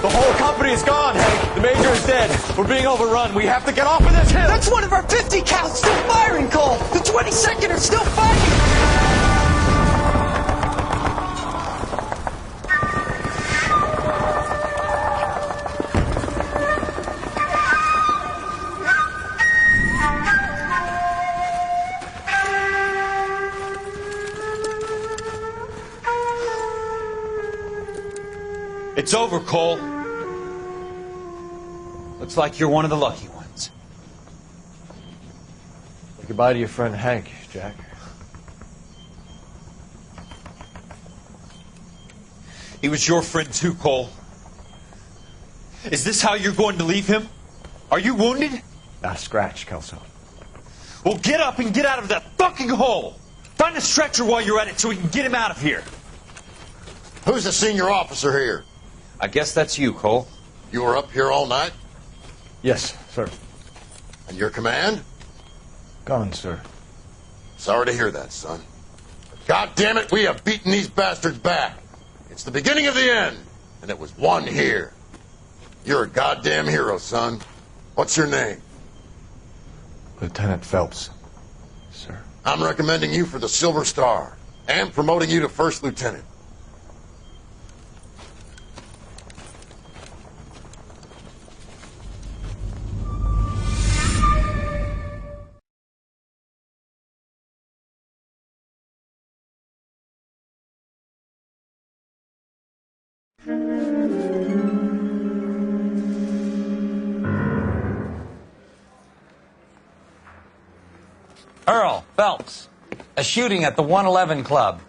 The whole company is gone, Hank. The major is dead. We're being overrun. We have to get off of this hill. That's one of our 50 cals still firing, Cole. The 22nd are still fighting. It's over, Cole. Looks like you're one of the lucky ones. Say goodbye to your friend Hank, Jack. He was your friend too, Cole. Is this how you're going to leave him? Are you wounded? Not a scratch, Kelso. Well, get up and get out of that fucking hole. Find a stretcher while you're at it so we can get him out of here. Who's the senior officer here? I guess that's you, Cole. You were up here all night? Yes, sir. And your command? Gone, sir. Sorry to hear that, son. God damn it, we have beaten these bastards back. It's the beginning of the end, and it was one here. You're a goddamn hero, son. What's your name? Lieutenant Phelps, sir. I'm recommending you for the Silver Star and promoting you to first lieutenant. Earl Phelps, a shooting at the 111 Club,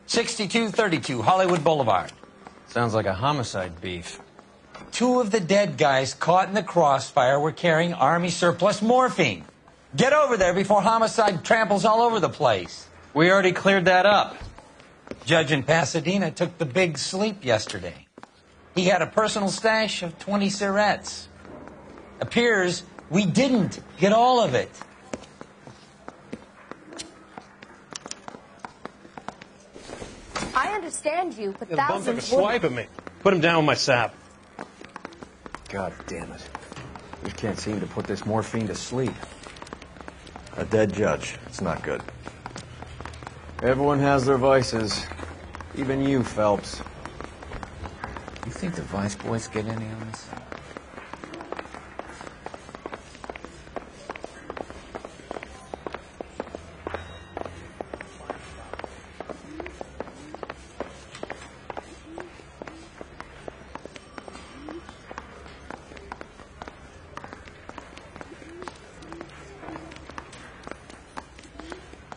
6232 Hollywood Boulevard. Sounds like a homicide beef. Two of the dead guys caught in the crossfire were carrying Army surplus morphine. Get over there before homicide tramples all over the place. We already cleared that up. Judge in Pasadena took the big sleep yesterday. He had a personal stash of 20 cigarettes. Appears we didn't get all of it. I understand you, but The bum took a thousands swipe at me. Put him down with my sap. God damn it. We can't seem to put this morphine to sleep. A dead judge. It's not good. Everyone has their vices. Even you, Phelps. You think the Vice Boys get any on this?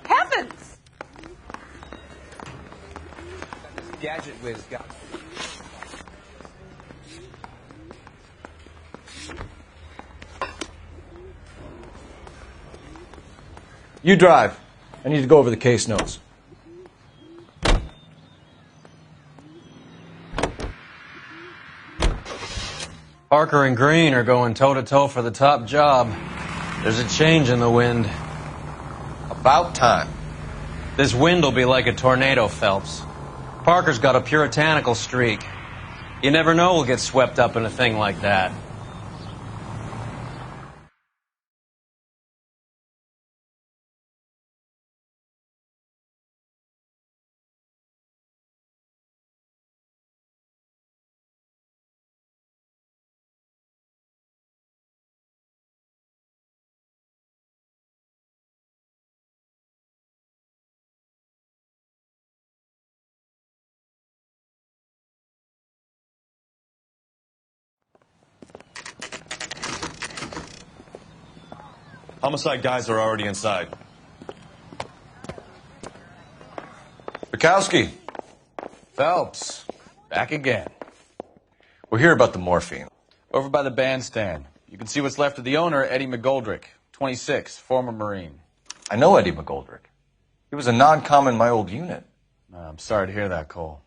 Heavens! Gadget whiz got. You drive. I need to go over the case notes. Parker and Green are going toe-to-toe for the top job. There's a change in the wind. About time. This wind will be like a tornado, Phelps. Parker's got a puritanical streak. You never know we'll get swept up in a thing like that. Homicide guys are already inside. Bukowski, Phelps, back again. we're here about the morphine. Over by the bandstand. You can see what's left of the owner, Eddie McGoldrick, 26, former Marine. I know Eddie McGoldrick. He was a non-com in my old unit. I'm sorry to hear that, Cole.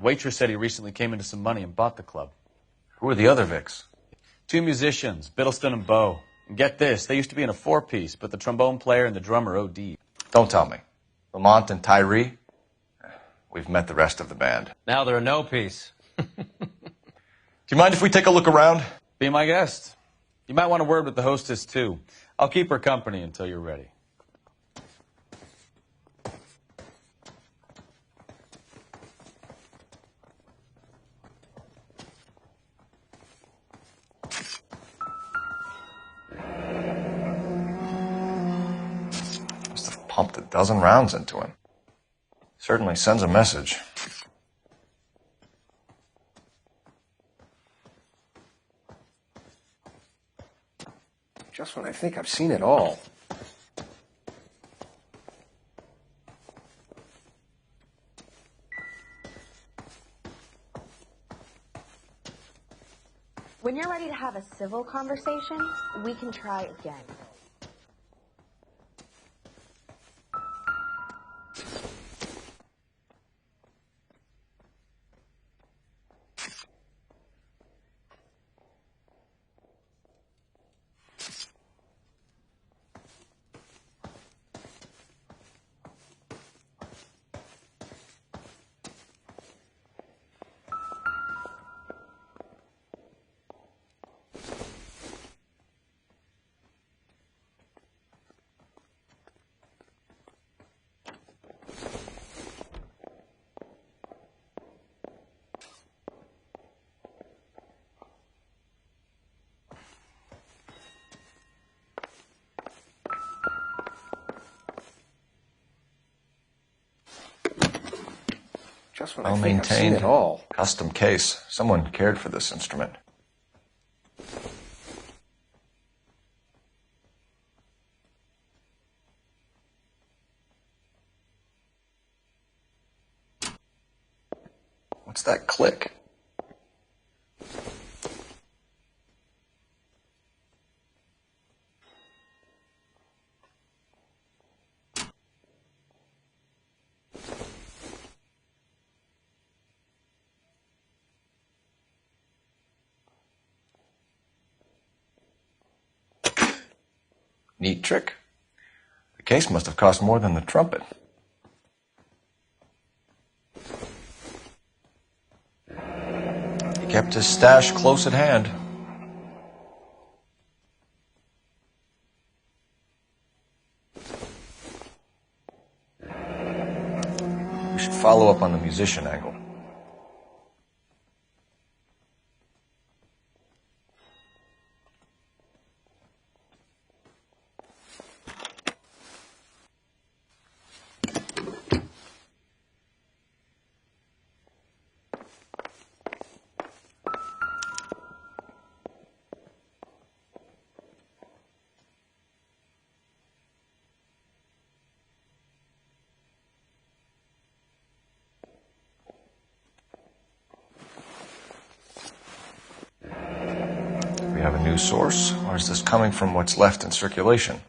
Waitress said he recently came into some money and bought the club. Who are the other Vics? Two musicians, Biddleston and Bo. And get this, they used to be in a four-piece, but the trombone player and the drummer OD'd. Don't tell me. Lamont and Tyree? We've met the rest of the band. Now they're a no-piece. you mind if we take a look around? Be my guest. You might want a word with the hostess, too. I'll keep her company until you're ready. Must have pumped a dozen rounds into him. Certainly sends a message. Just when I think I've seen it all. When you're ready to have a civil conversation, we can try again. Just when I think I've seen it all. Custom case. Someone cared for this instrument. What's that click? Neat trick. The case must have cost more than the trumpet. He kept his stash close at hand. We should follow up on the musician angle. We have a new source, or is this coming from what's left in circulation?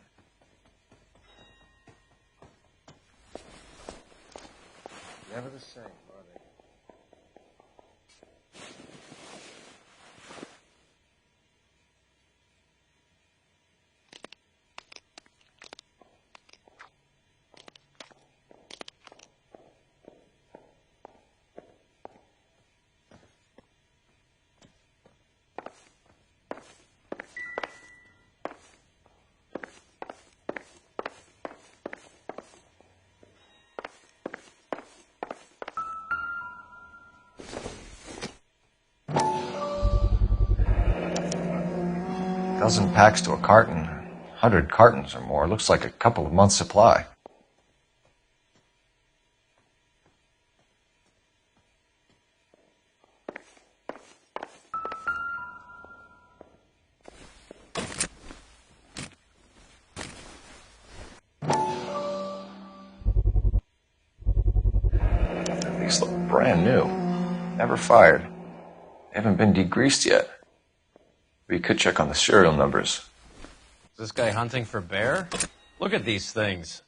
Never the same, are they? Dozen packs to a carton, 100 cartons or more. Looks like a couple of months' supply. These look brand new. Never fired. They haven't been degreased yet. We could check on the serial numbers. Is this guy hunting for bear? Look at these things.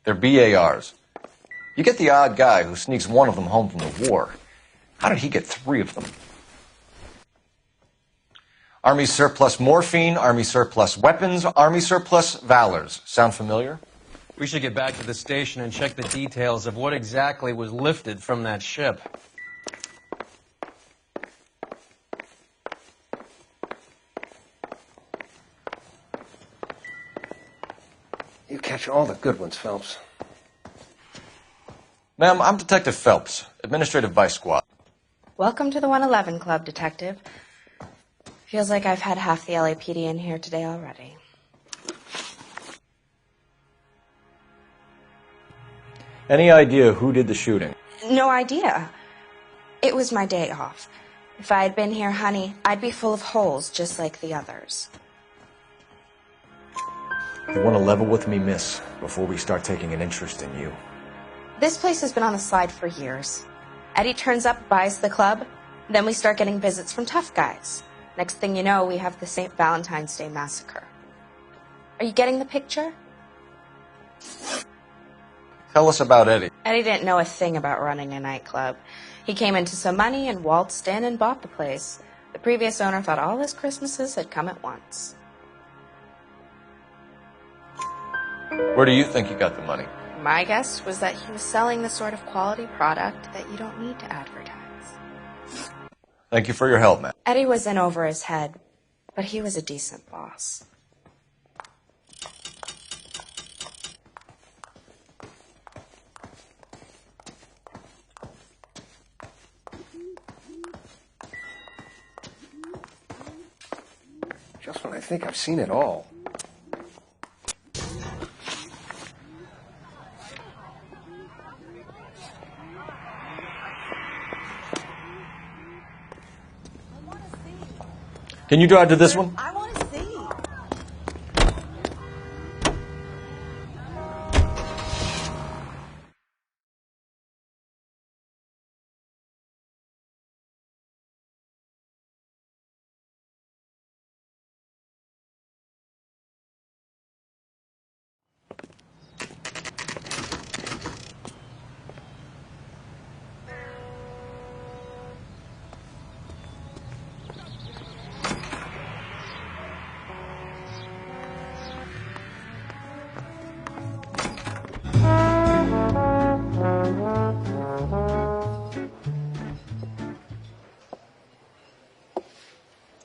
They're BARs. You get the odd guy who sneaks one of them home from the war. How did he get 3 of them? Army surplus morphine, Army surplus weapons, Army surplus valors. Sound familiar? We should get back to the station and check the details of what exactly was lifted from that ship. catch all the good ones, Phelps. Ma'am, I'm Detective Phelps, Administrative Vice Squad. Welcome to the 111 Club, Detective. Feels like I've had half the LAPD in here today already. Any idea who did the shooting? No idea. It was my day off. If I had been here, honey, I'd be full of holes just like the others. You want to level with me, miss, before we start taking an interest in you? This place has been on the slide for years. Eddie turns up, buys the club, then we start getting visits from tough guys. Next thing you know, we have the St. Valentine's Day massacre. Are you getting the picture? Tell us about Eddie. Eddie didn't know a thing about running a nightclub. He came into some money and waltzed in and bought the place. The previous owner thought all his Christmases had come at once. Where do you think he got the money? My guess was that he was selling the sort of quality product that you don't need to advertise. Thank you for your help, ma'am. Eddie was in over his head, but he was a decent boss. Just when I think I've seen it all. Can you drive to this one? I want to see.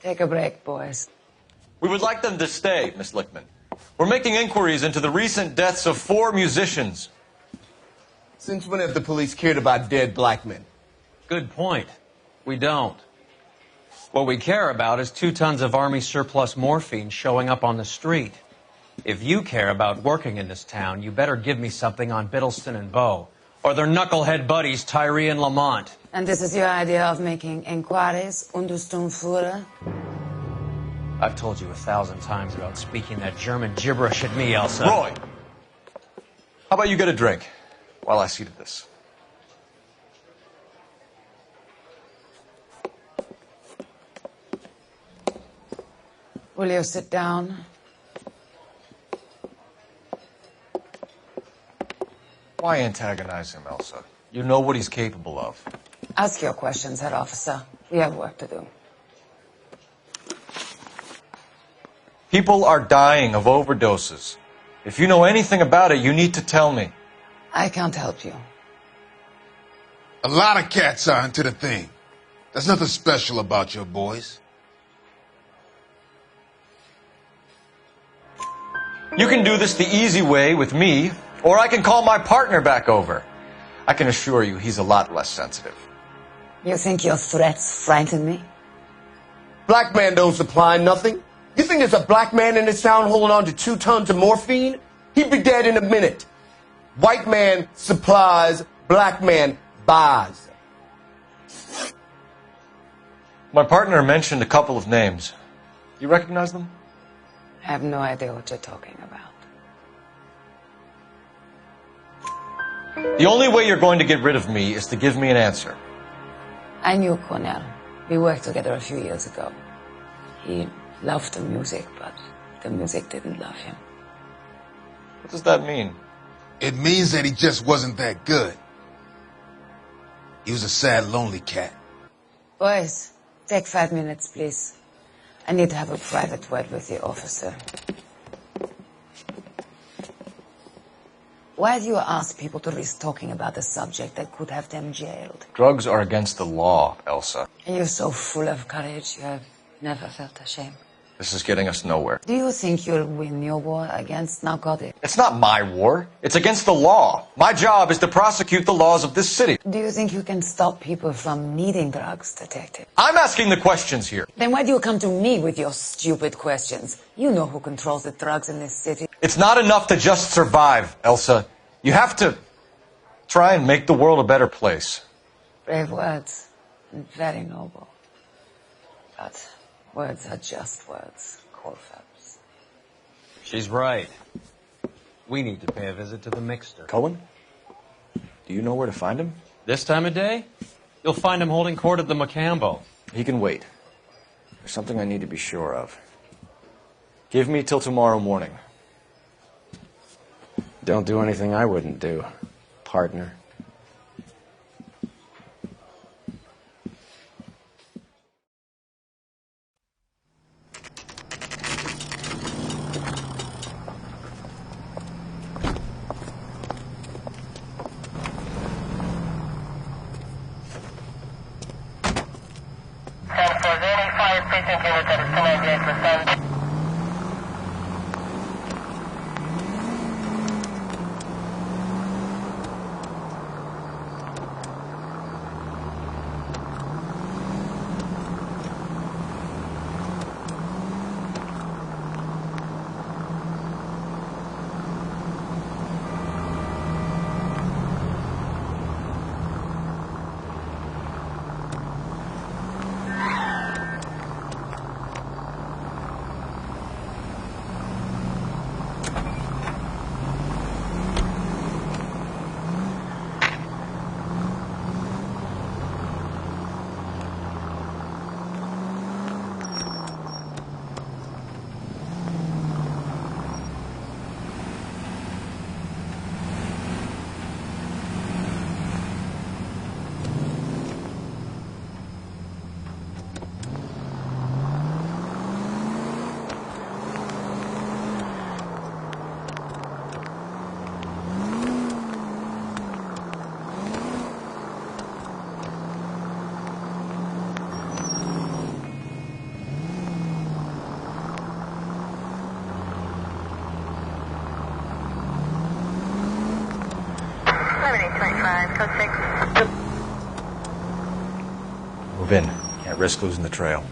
Take a break, boys. We would like them to stay, Miss Lickman. We're making inquiries into the recent deaths of 4 musicians. Since when have the police cared about dead black men? Good point. We don't. What we care about is 2 tons of Army surplus morphine showing up on the street. If you care about working in this town, you better give me something on Biddleston and Bow, or their knucklehead buddies Tyree and Lamont. And this is your idea of making inquiries under Sturmführer? I've told you 1,000 times about speaking that German gibberish at me, Elsa. Roy, how about you get a drink while I see to this? Will you sit down? Why antagonize him, Elsa? You know what he's capable of. Ask your questions, Head Officer. We have work to do. People are dying of overdoses. If you know anything about it, you need to tell me. I can't help you. A lot of cats are into the thing. There's nothing special about your boys. You can do this the easy way with me, or I can call my partner back over. I can assure you he's a lot less sensitive. You think your threats frighten me? Black man don't supply nothing. You think there's a black man in this town holding on to 2 tons of morphine? He'd be dead in a minute. White man supplies, black man buys. My partner mentioned a couple of names. You recognize them? I have no idea what you're talking about. The only way you're going to get rid of me is to give me an answer. I knew Cornell. We worked together a few years ago. He loved the music, but the music didn't love him. What does that mean? It means that he just wasn't that good. He was a sad, lonely cat. Boys, take 5 minutes, please. I need to have a private word with the officer. Why do you ask people to risk talking about a subject that could have them jailed? Drugs are against the law, Elsa. And you're so full of courage, you have never felt ashamed. This is getting us nowhere. Do you think you'll win your war against narcotics? It's not my war. It's against the law. My job is to prosecute the laws of this city. Do you think you can stop people from needing drugs, detective? I'm asking the questions here. Then why do you come to me with your stupid questions? You know who controls the drugs in this city. It's not enough to just survive, Elsa. You have to try and make the world a better place. Brave words and very noble. But words are just words, Cole Phelps. She's right. We need to pay a visit to the mixer. Cohen? Do you know where to find him? This time of day? You'll find him holding court at the Macambo. He can wait. There's something I need to be sure of. Give me till tomorrow morning. Don't do anything I wouldn't do, partner. Move in. Can't risk losing the trail.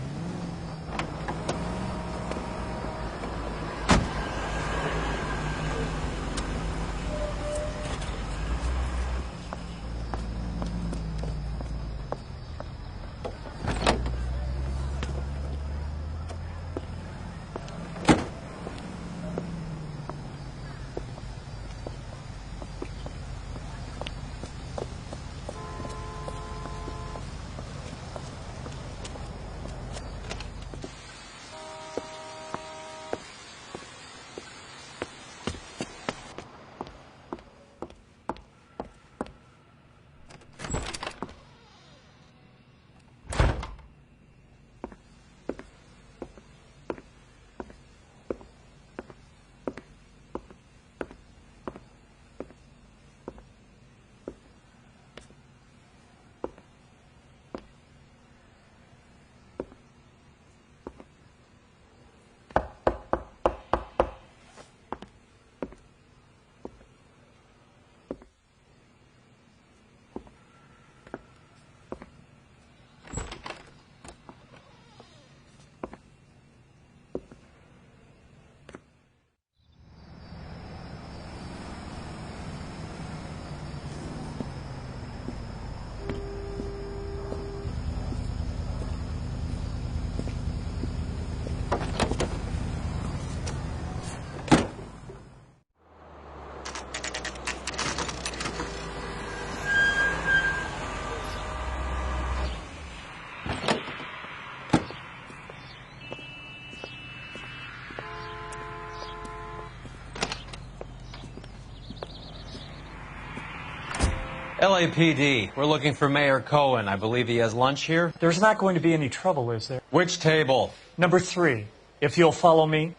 LAPD, we're looking for Mayor Cohen. I believe he has lunch here. There's not going to be any trouble, is there? Which table? Number 3, if you'll follow me.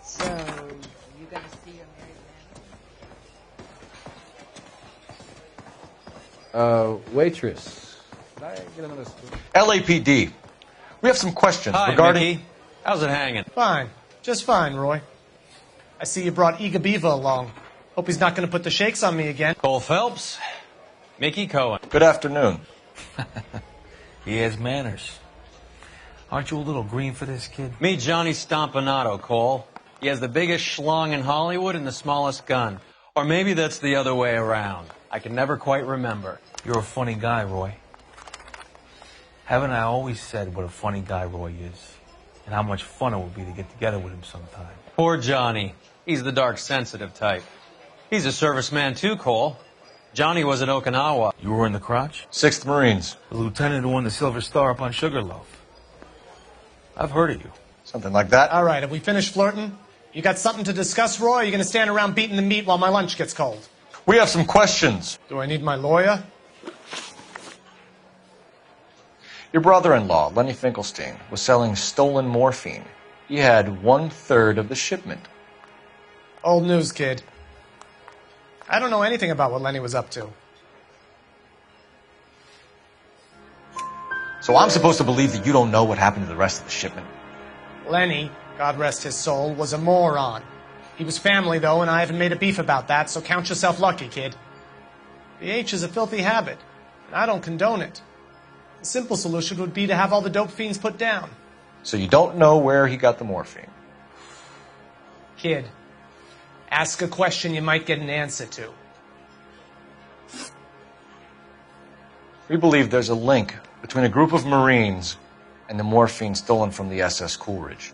So, you gonna see your married man? Waitress. Could I get another spoon? LAPD. We have some questions Hi, regarding... Mickey. How's it hanging? Fine. Just fine, Roy. I see you brought Iga Beaver along. Hope he's not going to put the shakes on me again. Cole Phelps, Mickey Cohen. Good afternoon. He has manners. Aren't you a little green for this kid? Meet Johnny Stompanato, Cole. He has the biggest schlong in Hollywood and the smallest gun. Or maybe that's the other way around. I can never quite remember. You're a funny guy, Roy. Haven't I always said what a funny guy Roy is? And how much fun it would be to get together with him sometime. Poor Johnny. He's the dark, sensitive type. He's a serviceman too, Cole. Johnny was at Okinawa. You were in the crotch? 6th Marines. The lieutenant who won the Silver Star up on Sugarloaf. I've heard of you. Something like that. All right, have we finished flirting? You got something to discuss, Roy? Or are you going to stand around beating the meat while my lunch gets cold? We have some questions. Do I need my lawyer? Your brother-in-law, Lenny Finkelstein, was selling stolen morphine. He had 1/3 of the shipment. Old news, kid. I don't know anything about what Lenny was up to. So I'm supposed to believe that you don't know what happened to the rest of the shipment? Lenny, God rest his soul, was a moron. He was family, though, and I haven't made a beef about that, so count yourself lucky, kid. The H is a filthy habit, and I don't condone it. The simple solution would be to have all the dope fiends put down. So you don't know where he got the morphine? Kid, ask a question you might get an answer to. We believe there's a link between a group of Marines and the morphine stolen from the SS Coolidge.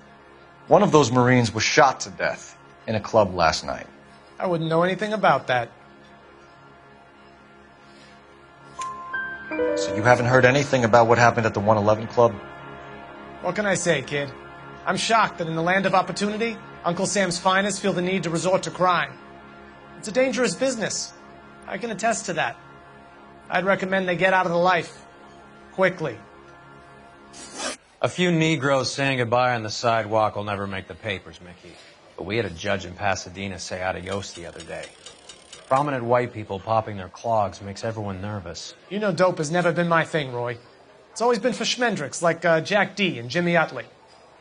One of those Marines was shot to death in a club last night. I wouldn't know anything about that. So you haven't heard anything about what happened at the 111 Club? What can I say, kid? I'm shocked that in the land of opportunity, Uncle Sam's finest feel the need to resort to crime. It's a dangerous business. I can attest to that. I'd recommend they get out of the life. Quickly. A few Negroes saying goodbye on the sidewalk will never make the papers, Mickey. But we had a judge in Pasadena say adios the other day. Prominent white people popping their clogs makes everyone nervous. You know dope has never been my thing, Roy. It's always been for schmendricks like Jack D. and Jimmy Utley.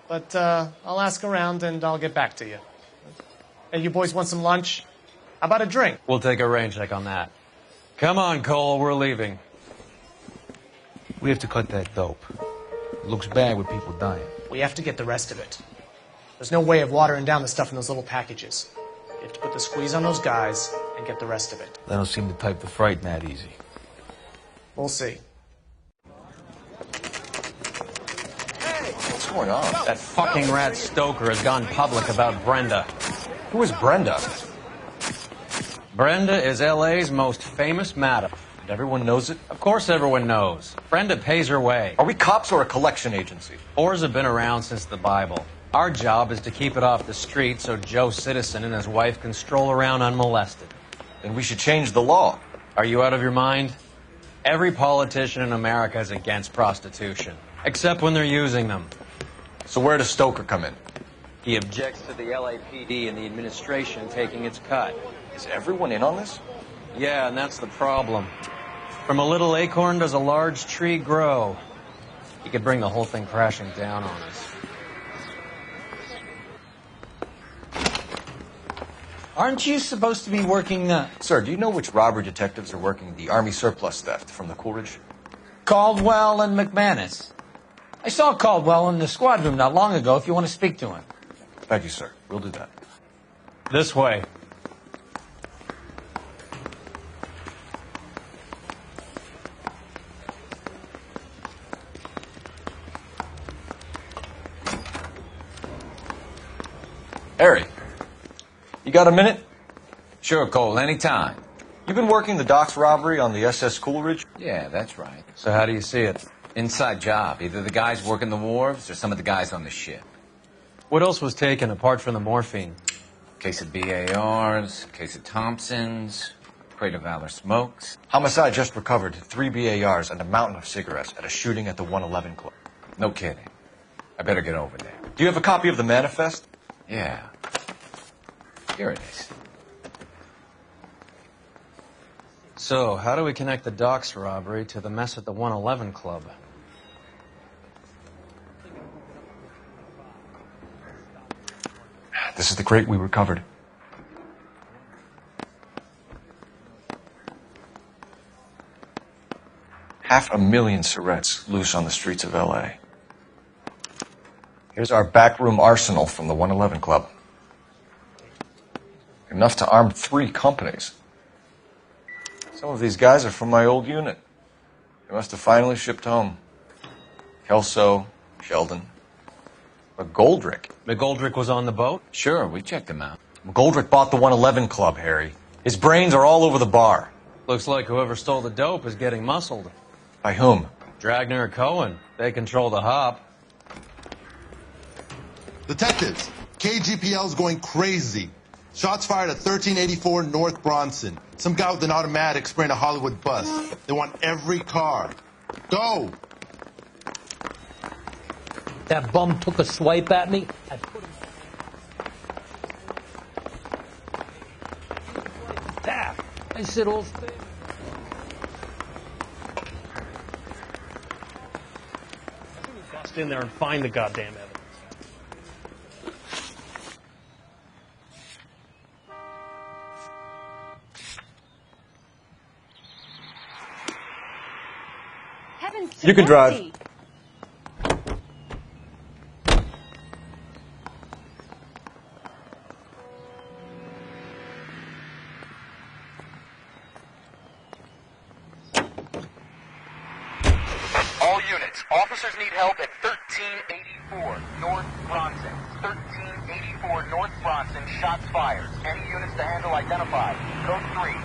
But I'll ask around and I'll get back to you. Hey, you boys want some lunch? How about a drink? We'll take a rain check on that. Come on, Cole, we're leaving. We have to cut that dope. It looks bad with people dying. We have to get the rest of it. There's no way of watering down the stuff in those little packages. You have to put the squeeze on those guys and get the rest of it. They don't seem the type to frighten that easy. We'll see. What's going on? That fucking rat Stoker has gone public about Brenda. Who is Brenda? Brenda is LA's most famous madam. And everyone knows it? Of course everyone knows. Brenda pays her way. Are we cops or a collection agency? Whores have been around since the Bible. Our job is to keep it off the street so Joe Citizen and his wife can stroll around unmolested. Then we should change the law. Are you out of your mind? Every politician in America is against prostitution, except when they're using them. So where does Stoker come in? He objects to the LAPD and the administration taking its cut. Is everyone in on this? Yeah, and that's the problem. From a little acorn does a large tree grow. He could bring the whole thing crashing down on us. Aren't you supposed to be working Sir, do you know which robbery detectives are working the Army surplus theft from the Coolidge? Caldwell and McManus? I saw Caldwell in the squad room not long ago if you want to speak to him. Thank you, sir. We'll do that. This way. Harry, you got a minute? Sure, Cole, anytime. You've been working the docks robbery on the SS Coolidge? Yeah, that's right. So how do you see it? Inside job. Either the guys working the wharves or some of the guys on the ship. What else was taken apart from the morphine? Case of BARs, case of Thompsons, crate of Valor smokes. Homicide just recovered 3 BARs and a mountain of cigarettes at a shooting at the 111 Club. No kidding. I better get over there. Do you have a copy of the manifest? Yeah. Here it is. So, how do we connect the docks robbery to the mess at the 111 Club? This is the crate we recovered. Half a million cigarettes loose on the streets of L.A. Here's our backroom arsenal from the 111 Club. Enough to arm 3 companies. Some of these guys are from my old unit. They must have finally shipped home. Kelso, Sheldon, McGoldrick. McGoldrick was on the boat? Sure, we checked him out. McGoldrick bought the 111 Club, Harry. His brains are all over the bar. Looks like whoever stole the dope is getting muscled. By whom? Dragner or Cohen. They control the hop. Detectives, KGPL's going crazy. Shots fired at 1384 North Bronson. Some guy with an automatic spraying a Hollywood bus. They want every car. Go! That bum took a swipe at me. I put him... Tap. I said all stay. Bust in there and find the goddamn evidence. You can drive. All units, officers need help at 1384 North Bronson. 1384 North Bronson, shots fired. Any units to handle identified. Code 3.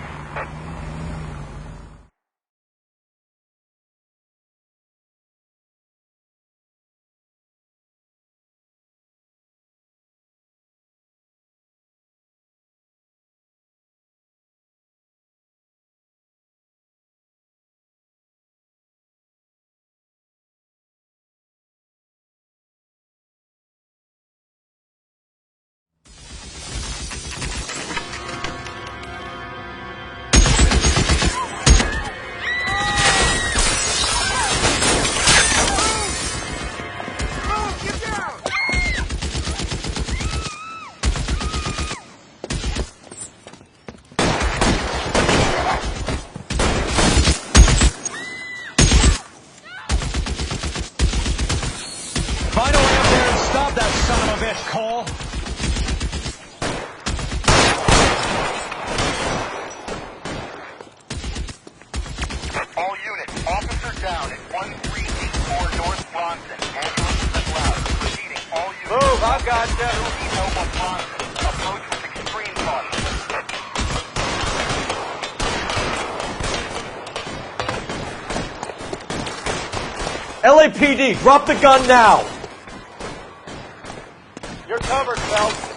Find a way up there and stop that son of a bitch, Cole. All units, officer down at 1384 North Bronson. Ambulance is loud. Proceeding. All units. Move, I've got you. Need help on Bronson. Approach with extreme caution. LAPD, drop the gun now! You're covered, Phelps.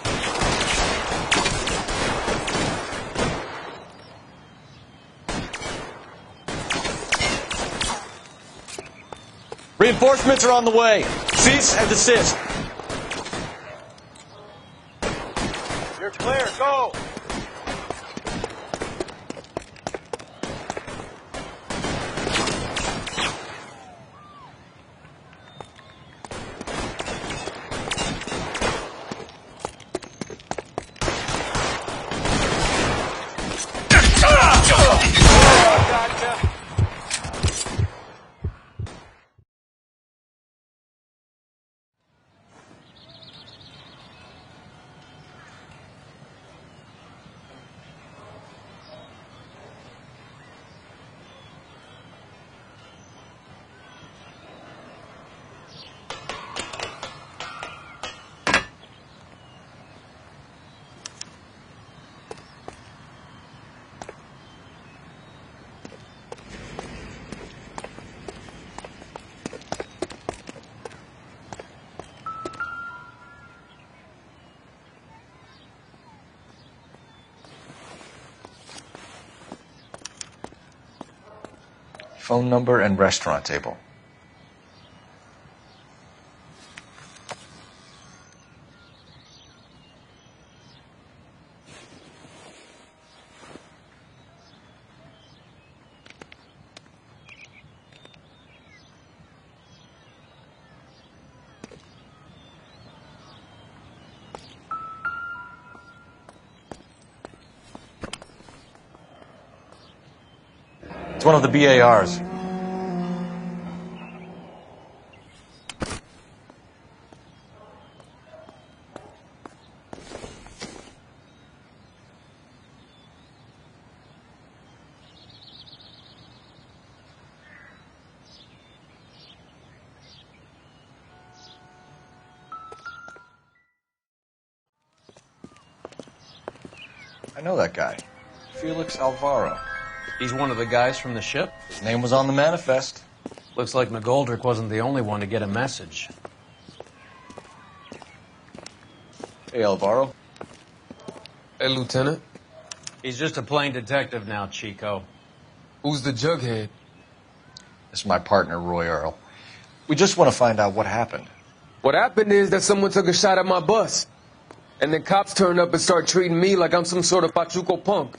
Reinforcements are on the way. Cease and desist. You're clear, go! Phone number and restaurant table. one of the BARs. I know that guy. Felix Alvaro. He's one of the guys from the ship? His name was on the manifest. Looks like McGoldrick wasn't the only one to get a message. Hey, Alvaro. Hey, Lieutenant. He's just a plain detective now, Chico. Who's the jughead? This is my partner, Roy Earl. We just want to find out what happened. What happened is that someone took a shot at my bus. And then cops turned up and start treating me like I'm some sort of Pachuco punk.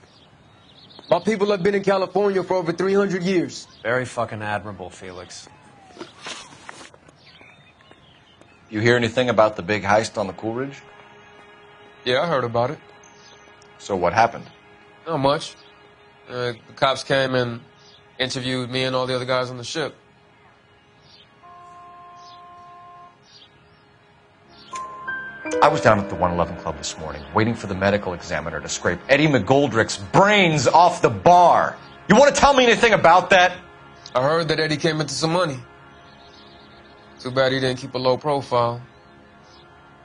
My people have been in California for over 300 years. Very fucking admirable, Felix. You hear anything about the big heist on the Coolidge? Yeah, I heard about it. So what happened? Not much. The cops came and interviewed me and all the other guys on the ship. I was down at the 111 Club this morning, waiting for the medical examiner to scrape Eddie McGoldrick's brains off the bar. You want to tell me anything about that? I heard that Eddie came into some money. Too bad he didn't keep a low profile.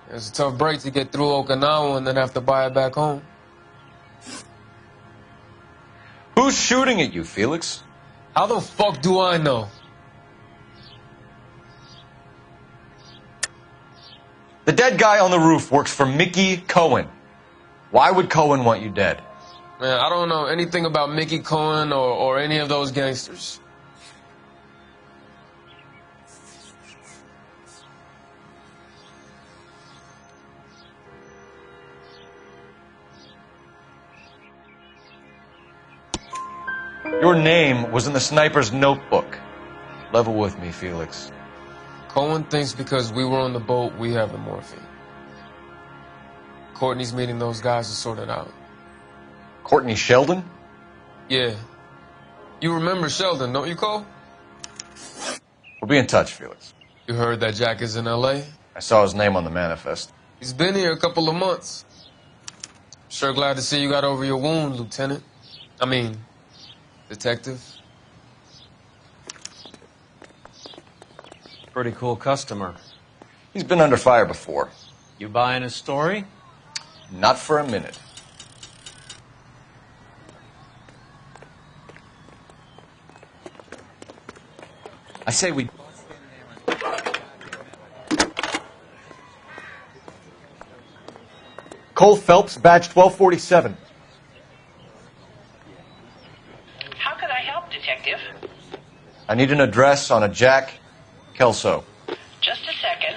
It was a tough break to get through Okinawa and then have to buy it back home. Who's shooting at you, Felix? How the fuck do I know? The dead guy on the roof works for Mickey Cohen. Why would Cohen want you dead? Man, I don't know anything about Mickey Cohen or any of those gangsters. Your name was in the sniper's notebook. Level with me, Felix. Cohen thinks because we were on the boat, we have the morphine. Courtney's meeting those guys to sort it out. Courtney Sheldon? Yeah. You remember Sheldon, don't you, Cole? We'll be in touch, Felix. You heard that Jack is in L.A.? I saw his name on the manifest. He's been here a couple of months. Sure glad to see you got over your wound, Lieutenant. I mean, Detective. Pretty cool customer. He's been under fire before. You buying his story? Not for a minute. I say we... Cole Phelps, badge 1247. How can I help, Detective? I need an address on a Jack Kelso. Just a second.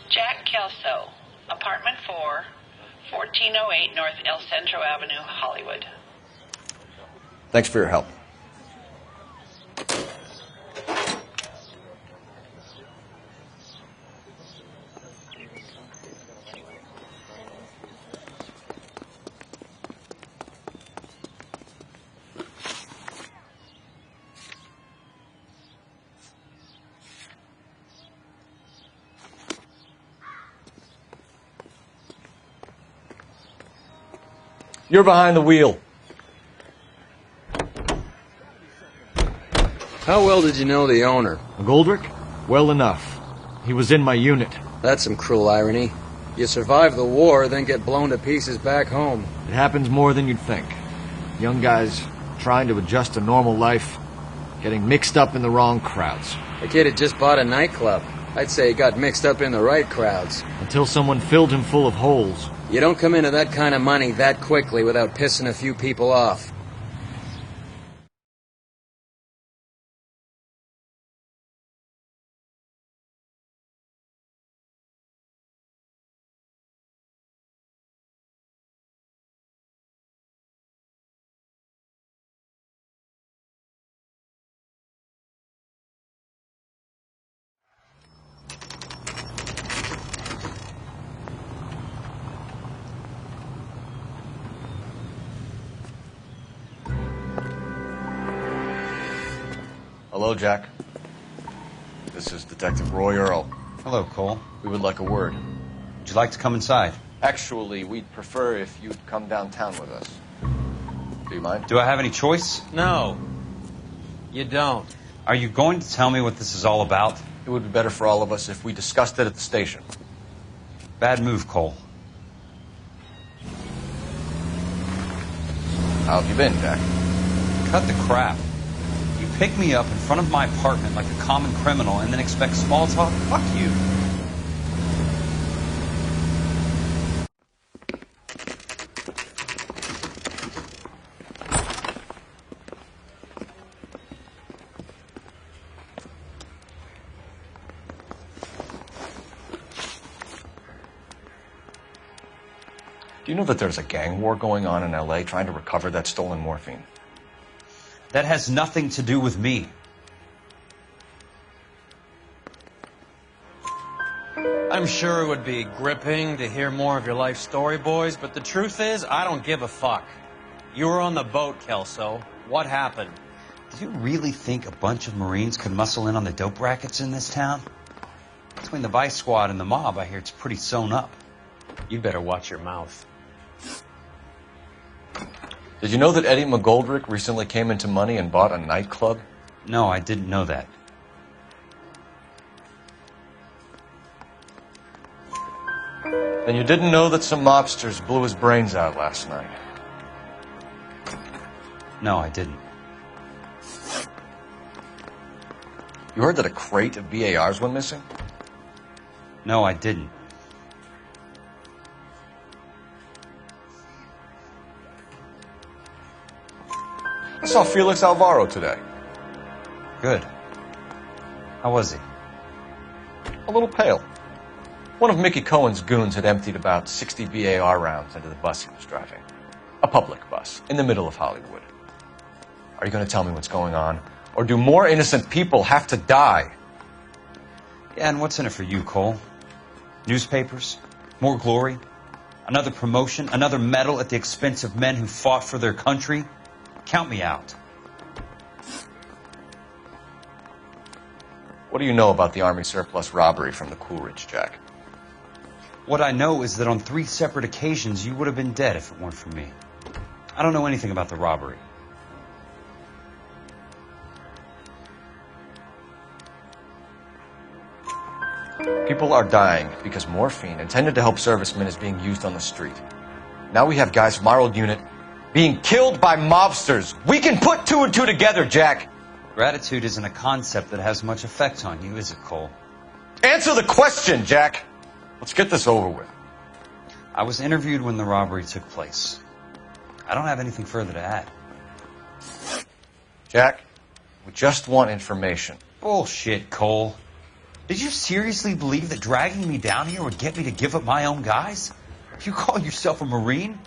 Jack Kelso, apartment 4, 1408 North El Centro Avenue, Hollywood. Thanks for your help. You're behind the wheel. How well did you know the owner? McGoldrick? Well enough. He was in my unit. That's some cruel irony. You survive the war, then get blown to pieces back home. It happens more than you'd think. Young guys trying to adjust to normal life, getting mixed up in the wrong crowds. The kid had just bought a nightclub. I'd say he got mixed up in the right crowds. Until someone filled him full of holes. You don't come into that kind of money that quickly without pissing a few people off. Hello, Jack. This is Detective Roy Earl. Hello, Cole. We would like a word. Would you like to come inside? Actually, we'd prefer if you'd come downtown with us. Do you mind? Do I have any choice? No, you don't. Are you going to tell me what this is all about? It would be better for all of us if we discussed it at the station. Bad move, Cole. How have you been, Jack? Cut the crap. You pick me up in front of my apartment like a common criminal and then expect small talk? Fuck you. Do you know that there's a gang war going on in L.A. trying to recover that stolen morphine? That has nothing to do with me. I'm sure it would be gripping to hear more of your life story, boys, but the truth is, I don't give a fuck. You were on the boat, Kelso. What happened? Do you really think a bunch of Marines could muscle in on the dope rackets in this town? Between the Vice Squad and the mob, I hear it's pretty sewn up. You'd better watch your mouth. Did you know that Eddie McGoldrick recently came into money and bought a nightclub? No, I didn't know that. Then you didn't know that some mobsters blew his brains out last night? No, I didn't. You heard that a crate of BARs went missing? No, I didn't. I saw Felix Alvaro today. Good. How was he? A little pale. One of Mickey Cohen's goons had emptied about 60 BAR rounds into the bus he was driving. A public bus, in the middle of Hollywood. Are you going to tell me what's going on? Or do more innocent people have to die? Yeah, and what's in it for you, Cole? Newspapers? More glory? Another promotion? Another medal at the expense of men who fought for their country? Count me out. What do you know about the Army surplus robbery from the Coolidge, Jack? What I know is that on 3 separate occasions you would have been dead if it weren't for me. I don't know anything about the robbery. People are dying because morphine intended to help servicemen is being used on the street. Now we have guys from our old unit being killed by mobsters. We can put 2 and 2 together, Jack. Gratitude isn't a concept that has much effect on you, is it, Cole? Answer the question, Jack. Let's get this over with. I was interviewed when the robbery took place. I don't have anything further to add. Jack, we just want information. Bullshit, Cole. Did you seriously believe that dragging me down here would get me to give up my own guys? You call yourself a Marine?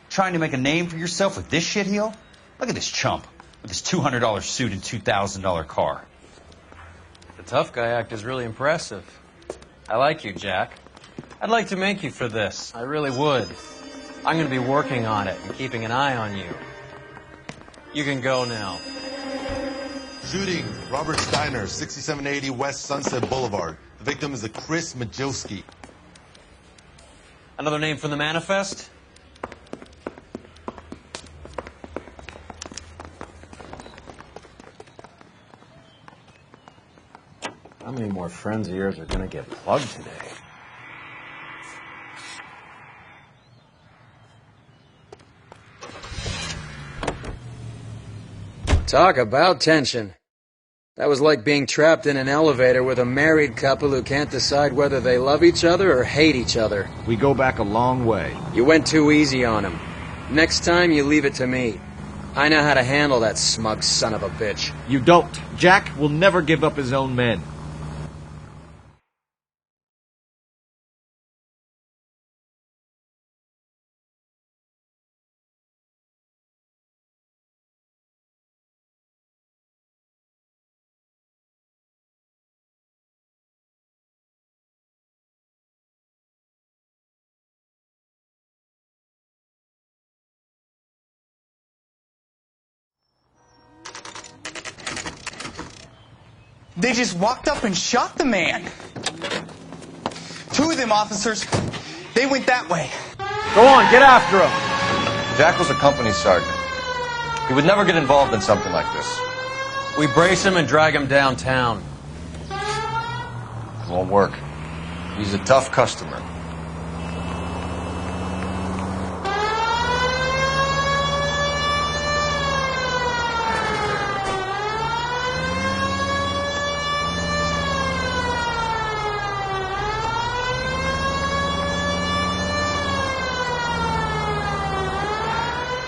Trying to make a name for yourself with this shitheel? Look at this chump with his $200 suit and $2,000 car. The tough guy act is really impressive. I like you, Jack. I'd like to make you for this. I really would. I'm going to be working on it and keeping an eye on you. You can go now. Shooting, Robert Steiner, 6780 West Sunset Boulevard. The victim is a Chris Majowski. Another name from the manifest? How many more friends of yours are going to get plugged today? Talk about tension. That was like being trapped in an elevator with a married couple who can't decide whether they love each other or hate each other. We go back a long way. You went too easy on him. Next time, you leave it to me. I know how to handle that smug son of a bitch. You don't. Jack will never give up his own men. They just walked up and shot the man. Two of them officers, they went that way. Go on, get after him. Jack was a company sergeant. He would never get involved in something like this. We brace him and drag him downtown. It won't work. He's a tough customer.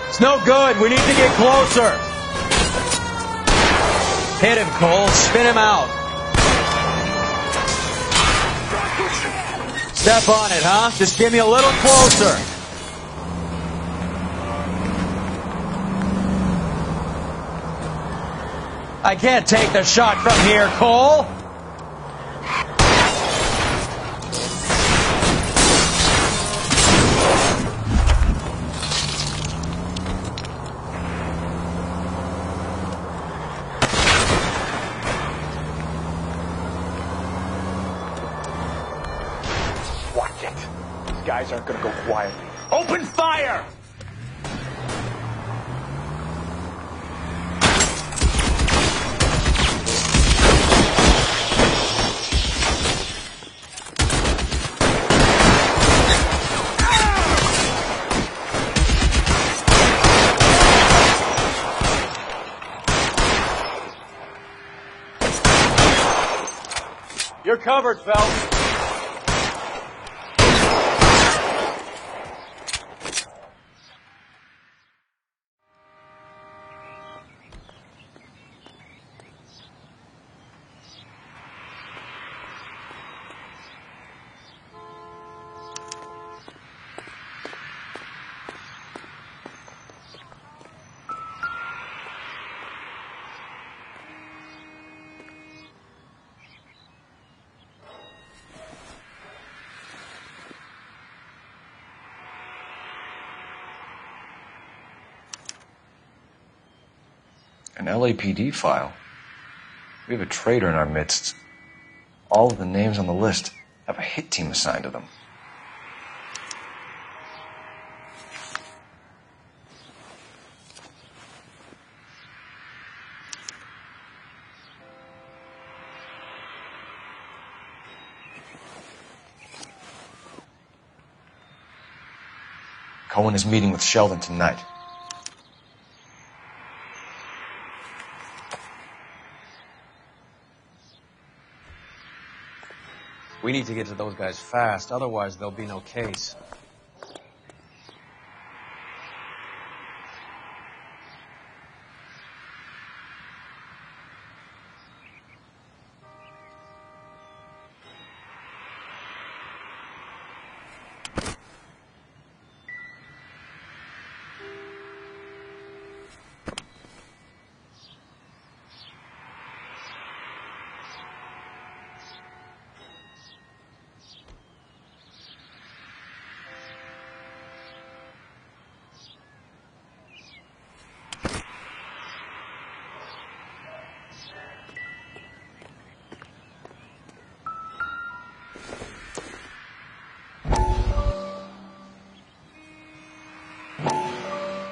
It's no good. We need to get closer. Hit him, Cole. Spin him out. Step on it, huh? Just give me a little closer. I can't take the shot from here, Cole. Guys aren't gonna go quietly. Open fire! You're covered, Phelps. An LAPD file. We have a traitor in our midst. All of the names on the list have a hit team assigned to them. Cohen is meeting with Sheldon tonight. We need to get to those guys fast, otherwise there'll be no case.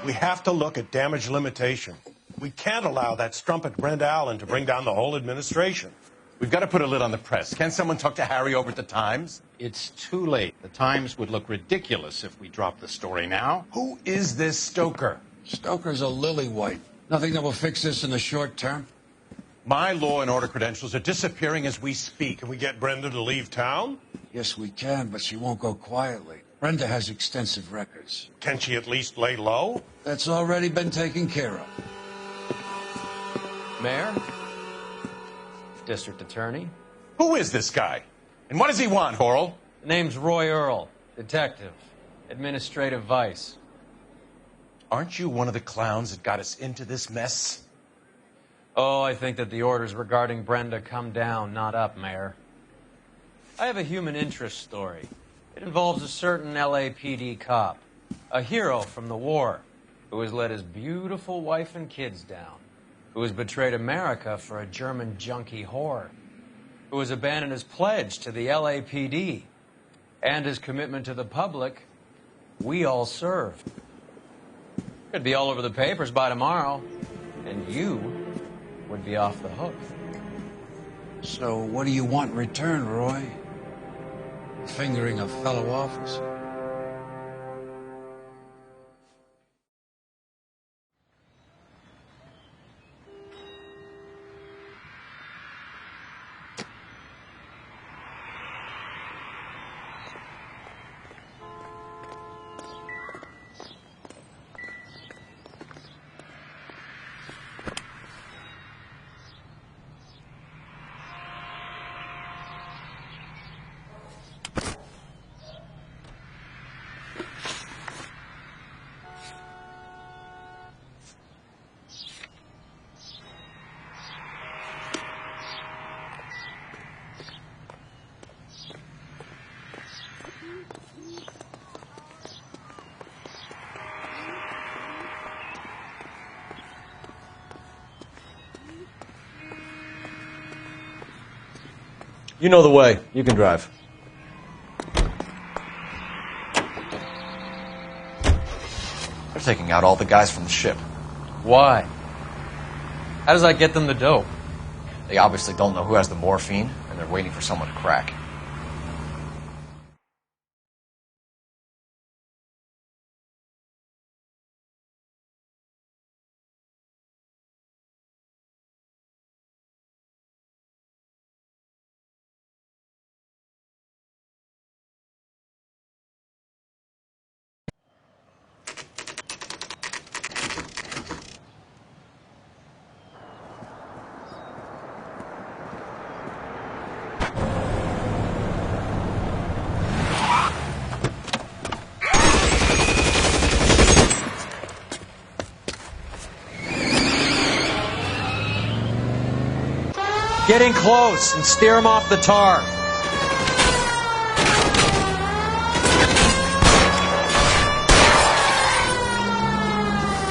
We have to look at damage limitation. We can't allow that strumpet Brenda Allen to bring down the whole administration. We've got to put a lid on the press. Can someone talk to Harry over at the Times? It's too late. The Times would look ridiculous if we dropped the story now. Who is this Stoker? Stoker's a lily-white. Nothing that will fix this in the short term. My law and order credentials are disappearing as we speak. Can we get Brenda to leave town? Yes, we can, but she won't go quietly. Brenda has extensive records. Can she at least lay low? That's already been taken care of. Mayor? District Attorney? Who is this guy? And what does he want, Horrell? Name's Roy Earl, detective, administrative vice. Aren't you one of the clowns that got us into this mess? Oh, I think that the orders regarding Brenda come down, not up, Mayor. I have a human interest story. It involves a certain LAPD cop, a hero from the war, who has let his beautiful wife and kids down. who has betrayed America for a German junkie whore, who has abandoned his pledge to the LAPD and his commitment to the public we all serve. Could be all over the papers by tomorrow, and you would be off the hook. So what do you want in return, Roy? Fingering a fellow officer? You know the way. You can drive. They're taking out all the guys from the ship. Why? How does that get them the dope? They obviously don't know who has the morphine, and they're waiting for someone to crack. Get in close and steer him off the tar.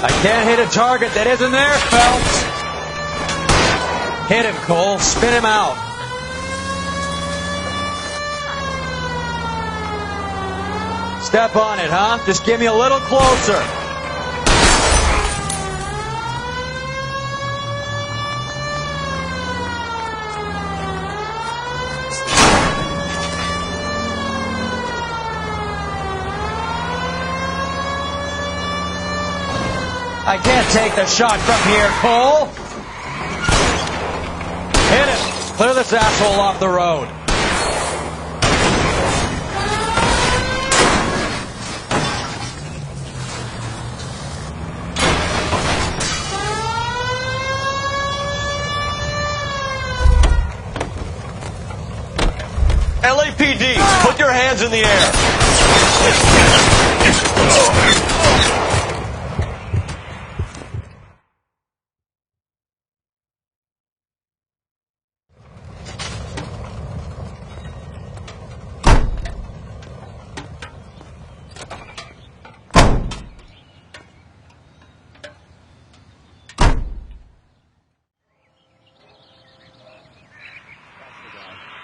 I can't hit a target that isn't there, Phelps. Hit him, Cole. Spin him out. Step on it, huh? Just get me a little closer. I can't take the shot from here, Cole. Hit it. Clear this asshole off the road. LAPD, put your hands in the air.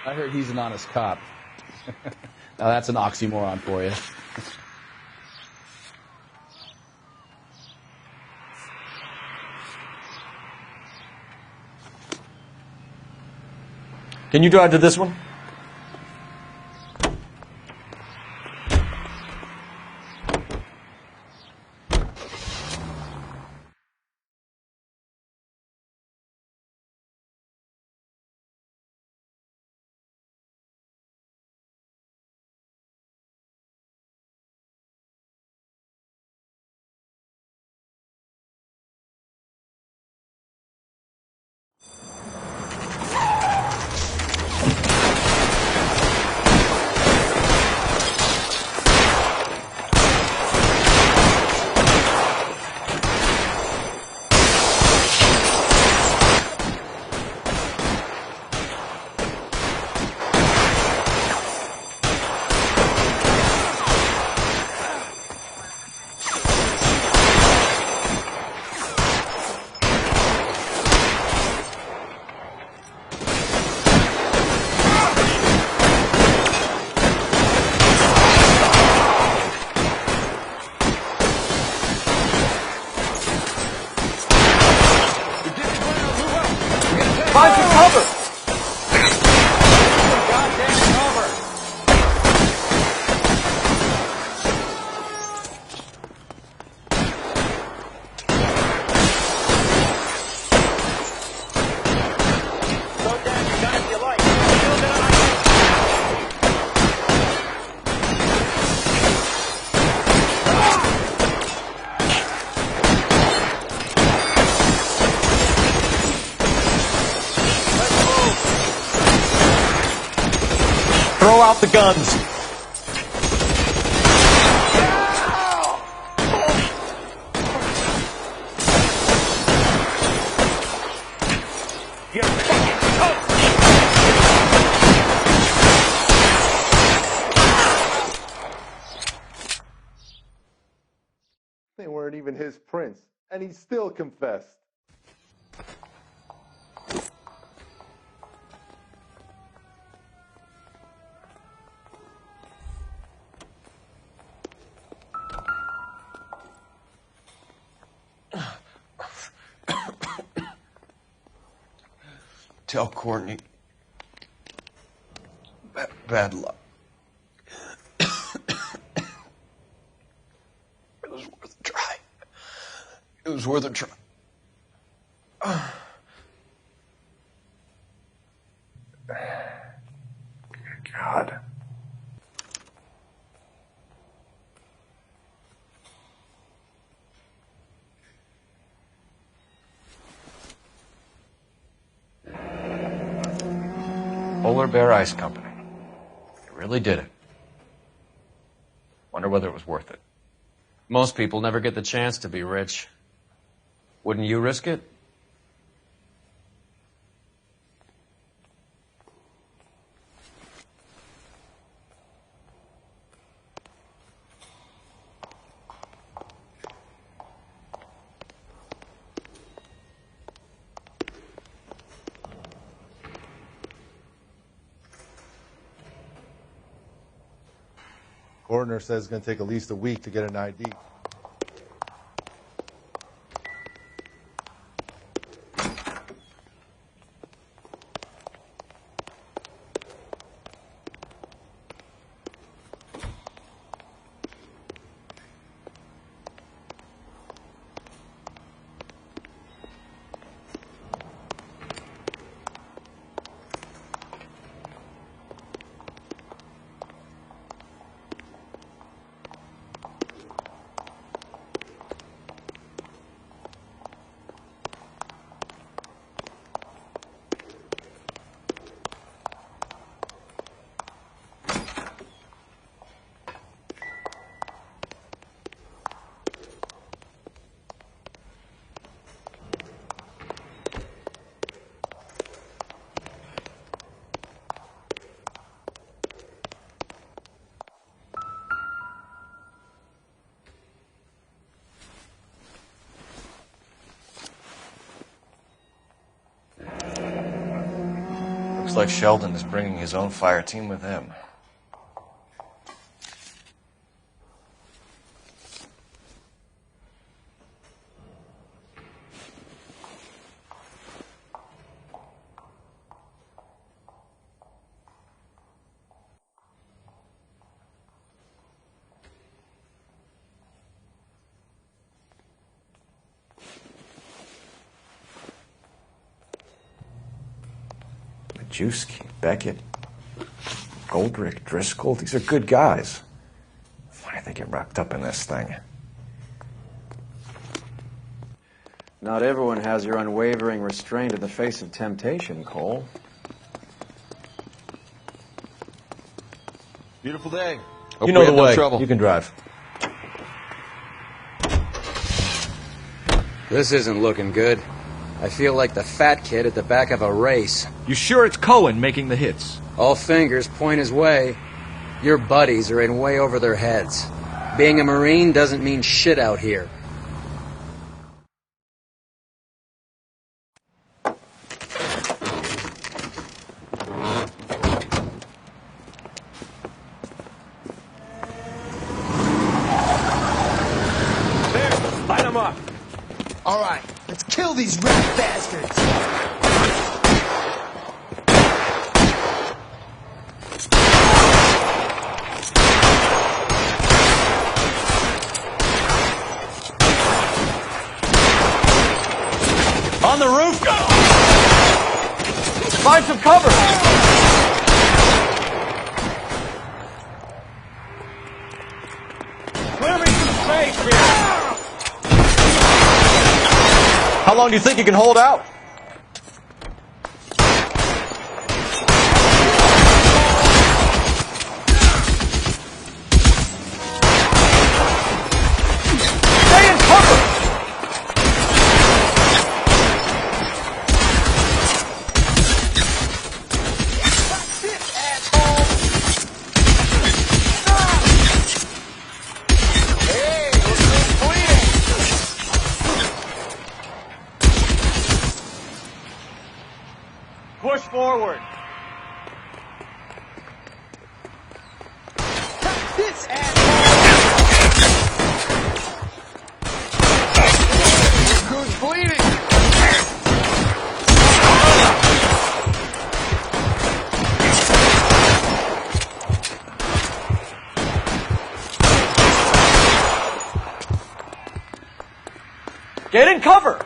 I heard he's an honest cop. Now that's an oxymoron for you. Can you drive to this one? Throw out the guns. They weren't even his prints, and he still confessed. Tell Courtney. Bad luck. It was worth a try. It was worth a try. God. Polar Bear Ice Company. They really did it. Wonder whether it was worth it. Most people never get the chance to be rich. Wouldn't you risk it? Coroner says it's going to take at least a week to get an ID. Looks like Sheldon is bringing his own fire team with him. Majewski, Beckett, Goldrick, Driscoll, these are good guys. Why did they get wrapped up in this thing? Not everyone has your unwavering restraint in the face of temptation, Cole. Beautiful day. You know the way. You can drive. This isn't looking good. I feel like the fat kid at the back of a race. You sure it's Cohen making the hits? All fingers point his way. Your buddies are in way over their heads. Being a Marine doesn't mean shit out here. Light them up. All right, let's kill these rat bastards. On the roof! Find some cover! Clear me some space here! How long do you think you can hold out? forward. This Who's bleeding? Get in cover.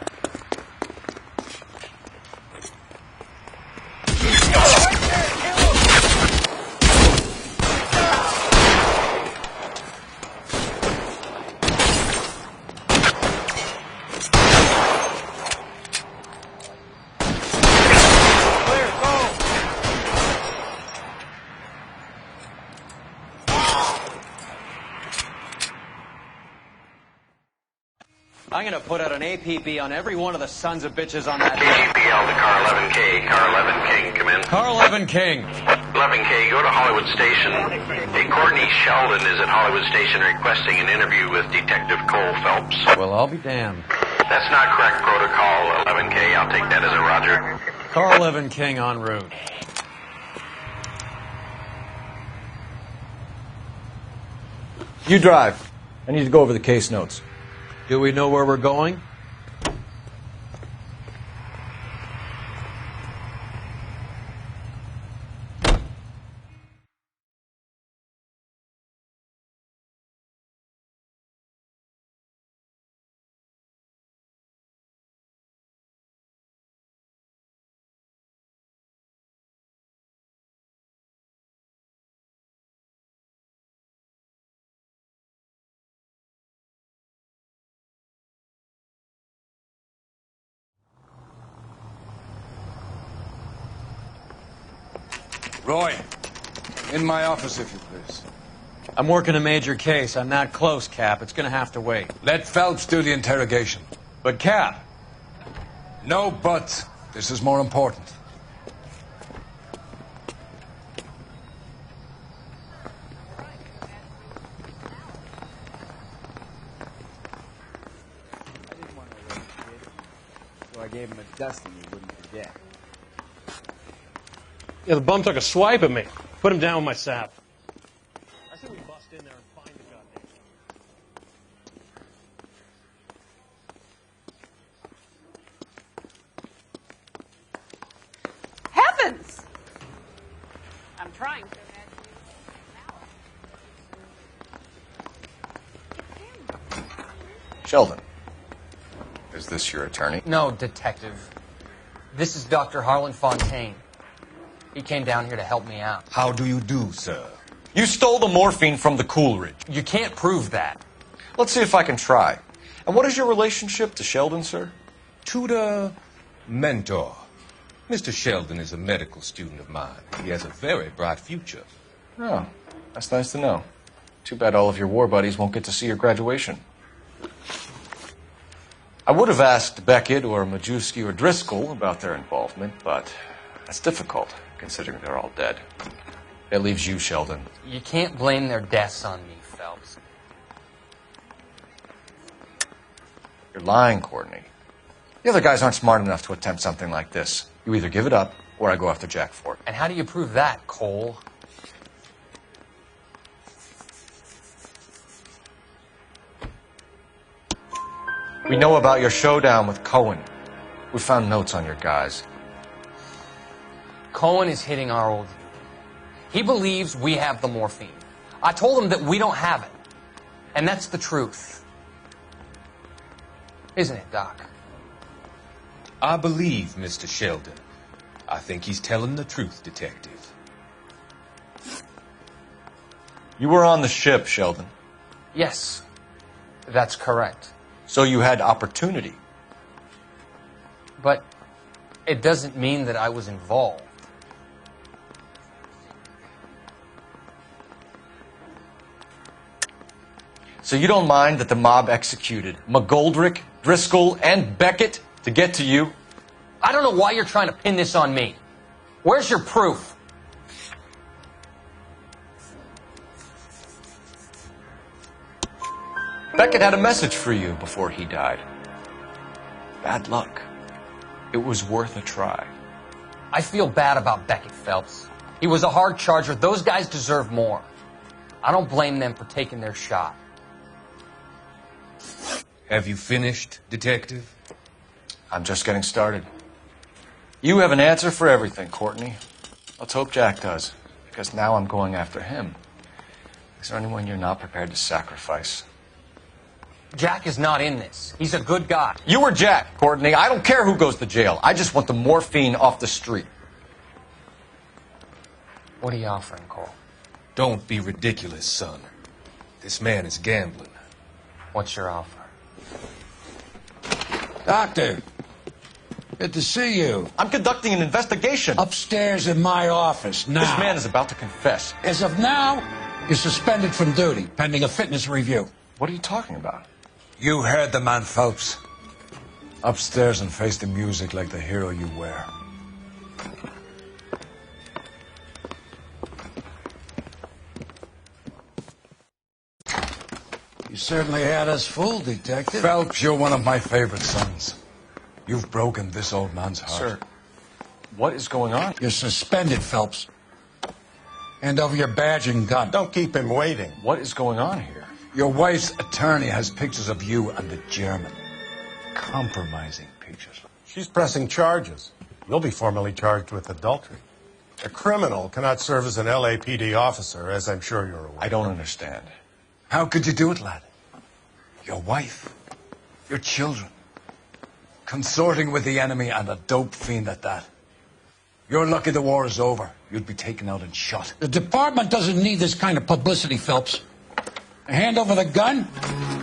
I'm gonna put out an APB on every one of the sons of bitches on that. KGPL to Car 11K. Car 11 King, come in. Car 11 King. 11K, go to Hollywood Station. Hey, Courtney Sheldon is at Hollywood Station requesting an interview with Detective Cole Phelps. Well, I'll be damned. That's not correct protocol, 11K. I'll take that as a roger. Car 11 King en route. You drive. I need to go over the case notes. Do we know where we're going? Roy, in my office, if you please. I'm working a major case. I'm not close, Cap. It's gonna have to wait. Let Phelps do the interrogation. But, Cap. No but. This is more important. So I gave him a dusting he wouldn't forget. Yeah, the bum took a swipe at me. Put him down with my sap. I say we bust in there and find the goddamn. Heavens! I'm trying to imagine. Sheldon, is this your attorney? No, Detective. This is Dr. Harlan Fontaine. He came down here to help me out. How do you do, sir? You stole the morphine from the Coolidge. You can't prove that. Let's see if I can try. And what is your relationship to Sheldon, sir? Tutor, mentor. Mr. Sheldon is a medical student of mine. He has a very bright future. Oh, that's nice to know. Too bad all of your war buddies won't get to see your graduation. I would have asked Beckett or Majewski or Driscoll about their involvement, but that's difficult, considering they're all dead. That leaves you, Sheldon. You can't blame their deaths on me, Phelps. You're lying, Courtney. The other guys aren't smart enough to attempt something like this. You either give it up, or I go after Jack for it. And how do you prove that, Cole? We know about your showdown with Cohen. We found notes on your guys. Cohen is hitting our old youth. He believes we have the morphine. I told him that we don't have it. And that's the truth. Isn't it, Doc? I believe Mr. Sheldon. I think he's telling the truth, Detective. You were on the ship, Sheldon. Yes, that's correct. So you had opportunity. But it doesn't mean that I was involved. So you don't mind that the mob executed McGoldrick, Driscoll, and Beckett to get to you? I don't know why you're trying to pin this on me. Where's your proof? Beckett had a message for you before he died. Bad luck. It was worth a try. I feel bad about Beckett, Phelps. He was a hard charger. Those guys deserve more. I don't blame them for taking their shot. Have you finished, Detective? I'm just getting started. You have an answer for everything, Courtney. Let's hope Jack does, because now I'm going after him. Is there anyone you're not prepared to sacrifice? Jack is not in this. He's a good guy. You or Jack, Courtney. I don't care who goes to jail. I just want the morphine off the street. What are you offering, Cole? Don't be ridiculous, son. This man is gambling. What's your offer? Doctor, good to see you. I'm conducting an investigation. Upstairs in my office now. This man is about to confess. As of now, you're suspended from duty, pending a fitness review. What are you talking about? You heard the man, Phelps. Upstairs and face the music like the hero you were. You certainly had us fooled, Detective. Phelps, you're one of my favorite sons. You've broken this old man's heart. Sir, what is going on? You're suspended, Phelps. Hand over your badge and gun. Don't keep him waiting. What is going on here? Your wife's attorney has pictures of you and the German. Compromising pictures. She's pressing charges. You'll be formally charged with adultery. A criminal cannot serve as an LAPD officer, as I'm sure you're aware. I don't understand. How could you do it, lad? Your wife, your children, consorting with the enemy and a dope fiend at that. You're lucky the war is over. You'd be taken out and shot. The department doesn't need this kind of publicity, Phelps. Hand over the gun,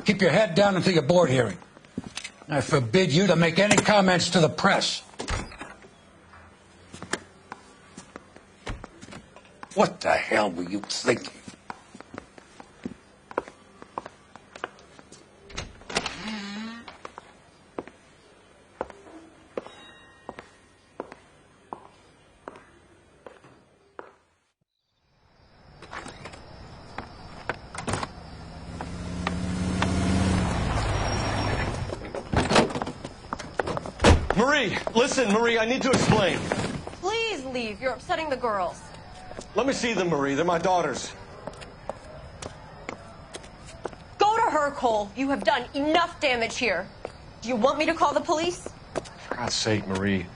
keep your head down until your board hearing. I forbid you to make any comments to the press. What the hell were you thinking? Marie, listen, Marie, I need to explain. Please leave. You're upsetting the girls. Let me see them, Marie. They're my daughters. Go to her, Cole. You have done enough damage here. Do you want me to call the police? For God's sake, Marie,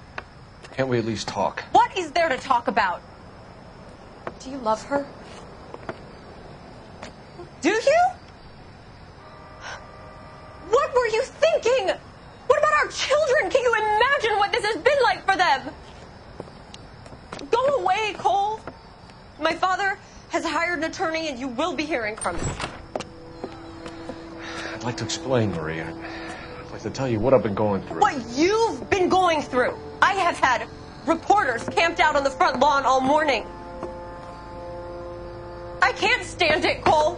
can't we at least talk? What is there to talk about? Do you love her? Do you? What were you thinking? What about our children? Can you imagine what this has been like for them? Go away, Cole. My father has hired an attorney and you will be hearing from him. I'd like to explain, Marie. I'd like to tell you what I've been going through. What you've been going through. I have had reporters camped out on the front lawn all morning. I can't stand it, Cole.